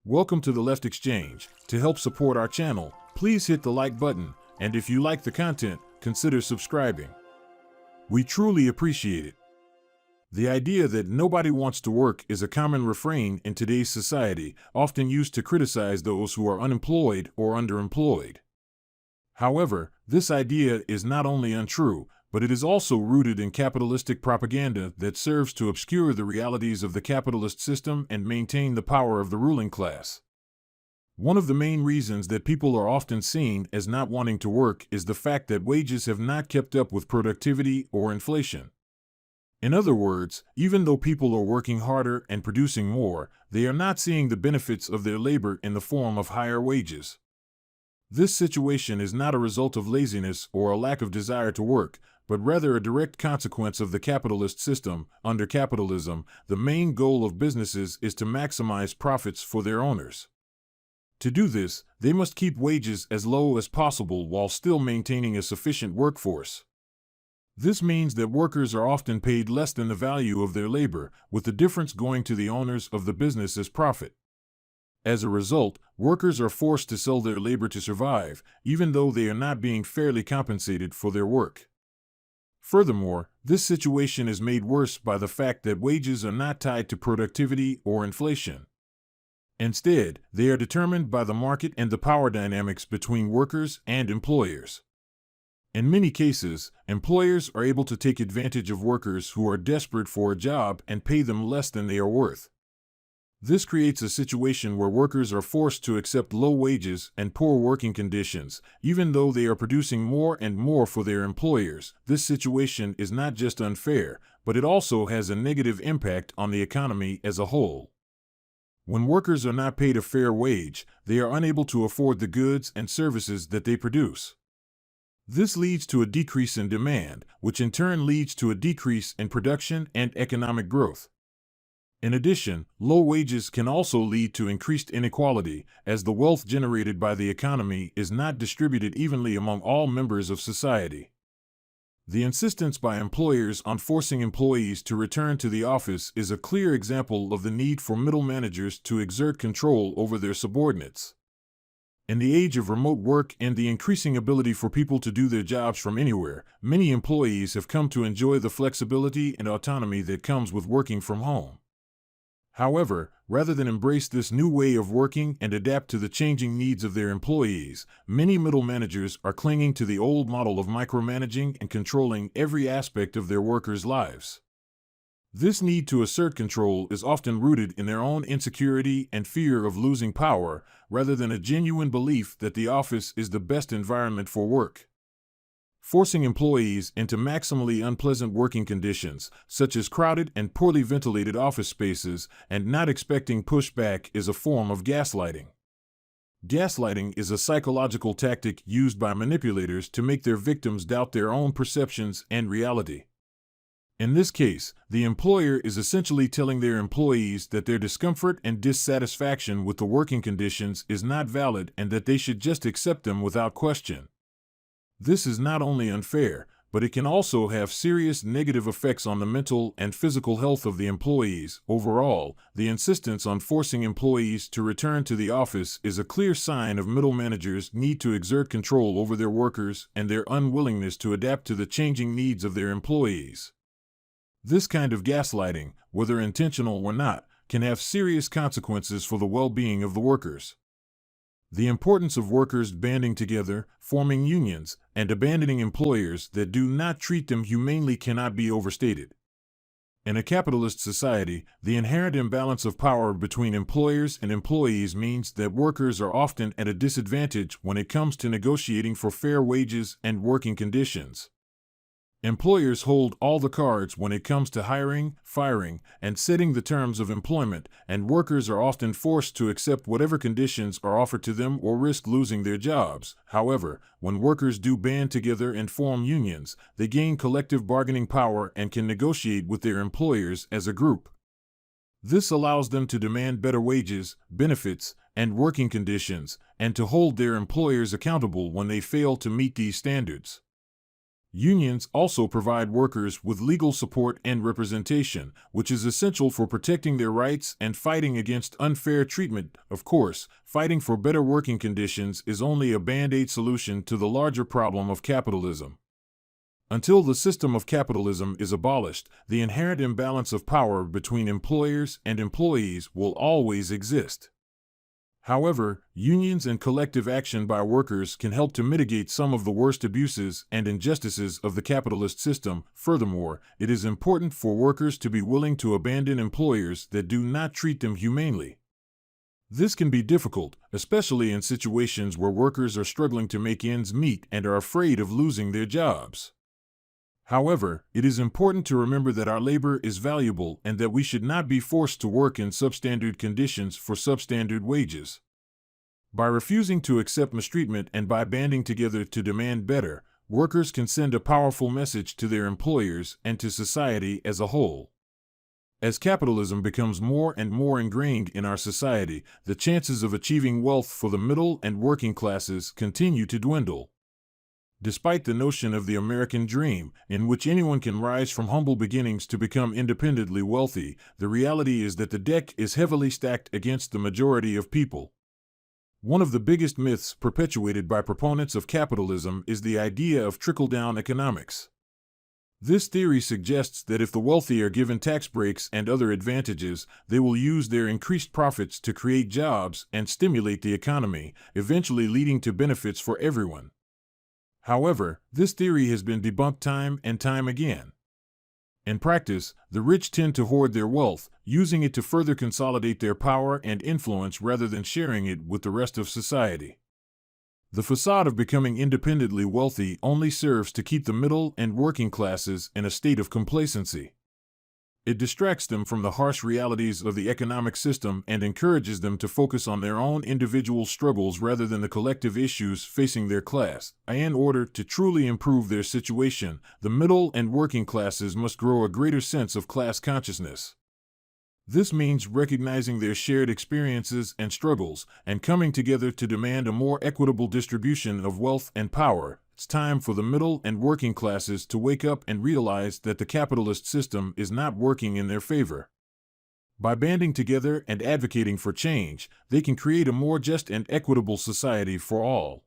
Welcome to the Left Exchange. To help support our channel, please hit the like button, and if you like the content, consider subscribing. We truly appreciate it. The idea that nobody wants to work is a common refrain in today's society, often used to criticize those who are unemployed or underemployed. However, this idea is not only untrue, but it is also rooted in capitalistic propaganda that serves to obscure the realities of the capitalist system and maintain the power of the ruling class. One of the main reasons that people are often seen as not wanting to work is the fact that wages have not kept up with productivity or inflation. In other words, even though people are working harder and producing more, they are not seeing the benefits of their labor in the form of higher wages. This situation is not a result of laziness or a lack of desire to work, but rather a direct consequence of the capitalist system. Under capitalism, the main goal of businesses is to maximize profits for their owners. To do this, they must keep wages as low as possible while still maintaining a sufficient workforce. This means that workers are often paid less than the value of their labor, with the difference going to the owners of the business as profit. As a result, workers are forced to sell their labor to survive, even though they are not being fairly compensated for their work. Furthermore, this situation is made worse by the fact that wages are not tied to productivity or inflation. Instead, they are determined by the market and the power dynamics between workers and employers. In many cases, employers are able to take advantage of workers who are desperate for a job and pay them less than they are worth. This creates a situation where workers are forced to accept low wages and poor working conditions, even though they are producing more and more for their employers. This situation is not just unfair, but it also has a negative impact on the economy as a whole. When workers are not paid a fair wage, they are unable to afford the goods and services that they produce. This leads to a decrease in demand, which in turn leads to a decrease in production and economic growth. In addition, low wages can also lead to increased inequality, as the wealth generated by the economy is not distributed evenly among all members of society. The insistence by employers on forcing employees to return to the office is a clear example of the need for middle managers to exert control over their subordinates. In the age of remote work and the increasing ability for people to do their jobs from anywhere, many employees have come to enjoy the flexibility and autonomy that comes with working from home. However, rather than embrace this new way of working and adapt to the changing needs of their employees, many middle managers are clinging to the old model of micromanaging and controlling every aspect of their workers' lives. This need to assert control is often rooted in their own insecurity and fear of losing power, rather than a genuine belief that the office is the best environment for work. Forcing employees into maximally unpleasant working conditions, such as crowded and poorly ventilated office spaces, and not expecting pushback is a form of gaslighting. Gaslighting is a psychological tactic used by manipulators to make their victims doubt their own perceptions and reality. In this case, the employer is essentially telling their employees that their discomfort and dissatisfaction with the working conditions is not valid and that they should just accept them without question. This is not only unfair, but it can also have serious negative effects on the mental and physical health of the employees. Overall, the insistence on forcing employees to return to the office is a clear sign of middle managers' need to exert control over their workers and their unwillingness to adapt to the changing needs of their employees. This kind of gaslighting, whether intentional or not, can have serious consequences for the well-being of the workers. The importance of workers banding together, forming unions, and abandoning employers that do not treat them humanely cannot be overstated. In a capitalist society, the inherent imbalance of power between employers and employees means that workers are often at a disadvantage when it comes to negotiating for fair wages and working conditions. Employers hold all the cards when it comes to hiring, firing, and setting the terms of employment, and workers are often forced to accept whatever conditions are offered to them or risk losing their jobs. However, when workers do band together and form unions, they gain collective bargaining power and can negotiate with their employers as a group. This allows them to demand better wages, benefits, and working conditions, and to hold their employers accountable when they fail to meet these standards. Unions also provide workers with legal support and representation, which is essential for protecting their rights and fighting against unfair treatment. Of course, fighting for better working conditions is only a band-aid solution to the larger problem of capitalism. Until the system of capitalism is abolished, the inherent imbalance of power between employers and employees will always exist. However, unions and collective action by workers can help to mitigate some of the worst abuses and injustices of the capitalist system. Furthermore, it is important for workers to be willing to abandon employers that do not treat them humanely. This can be difficult, especially in situations where workers are struggling to make ends meet and are afraid of losing their jobs. However, it is important to remember that our labor is valuable and that we should not be forced to work in substandard conditions for substandard wages. By refusing to accept mistreatment and by banding together to demand better, workers can send a powerful message to their employers and to society as a whole. As capitalism becomes more and more ingrained in our society, the chances of achieving wealth for the middle and working classes continue to dwindle. Despite the notion of the American dream, in which anyone can rise from humble beginnings to become independently wealthy, the reality is that the deck is heavily stacked against the majority of people. One of the biggest myths perpetuated by proponents of capitalism is the idea of trickle-down economics. This theory suggests that if the wealthy are given tax breaks and other advantages, they will use their increased profits to create jobs and stimulate the economy, eventually leading to benefits for everyone. However, this theory has been debunked time and time again. In practice, the rich tend to hoard their wealth, using it to further consolidate their power and influence rather than sharing it with the rest of society. The facade of becoming independently wealthy only serves to keep the middle and working classes in a state of complacency. It distracts them from the harsh realities of the economic system and encourages them to focus on their own individual struggles rather than the collective issues facing their class. In order to truly improve their situation, the middle and working classes must grow a greater sense of class consciousness. This means recognizing their shared experiences and struggles and coming together to demand a more equitable distribution of wealth and power. It's time for the middle and working classes to wake up and realize that the capitalist system is not working in their favor. By banding together and advocating for change, they can create a more just and equitable society for all.